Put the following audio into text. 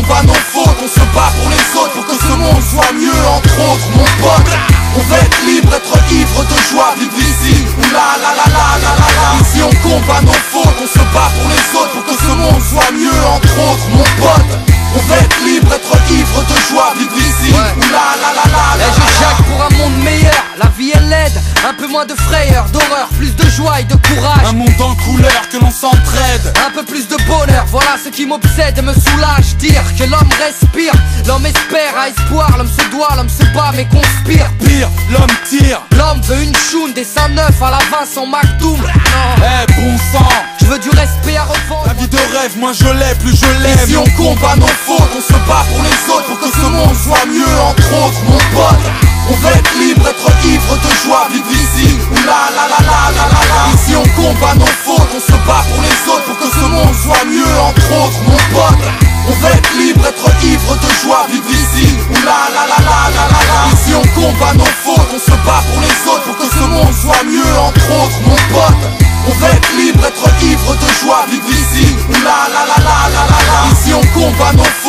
combat nos fautes, on se bat pour les autres, pour que ce monde soit mieux, entre autres, mon pote. On veut être libre, être ivre de joie, vivre ici, ou la la la la la la la. Ici on combat nos fautes, on se bat pour les autres, pour que ce monde soit mieux, entre autres, mon pote. On veut être libre, être ivre de joie, vivre ici, ou la la la la la. Et je jacque pour un monde meilleur, la vie est laide, un peu moins de frayeur, d'horreur, plus de joie et de courage. Un monde en couleur, que l'on s'entraide. Un peu plus de bonheur, voilà ce qui m'obsède et me soulage. Dire que l'homme respire, l'homme espère, a espoir, l'homme se doit, l'homme se bat mais conspire. Pire, l'homme tire. L'homme veut une choune, des seins neufs à la Vincent McDoom. Non, Eh bon sang, je veux du respect à revendre. la vie de rêve, moi je l'ai, plus je l'aime. Ici on combat nos fautes, on se bat pour les autres, pour que ce monde soit mieux, entre autres, mon pote. On veut être libre, être ivre de joie, vivre ici, ou la la la la la la la. Ici on combat nos fautes, on se bat pour les autres, pour que ce monde soit mieux, entre autres, mon pote. On veut être libre, être ivre de joie, vivre ici, ou la la la la la la la. Ici on combat nos fautes, on se bat pour les autres, pour que ce monde soit mieux, entre autres, mon pote. On veut être libre, être ivre de joie, vivre ici, ou la la la la la la la. Ici on combat nos fautes.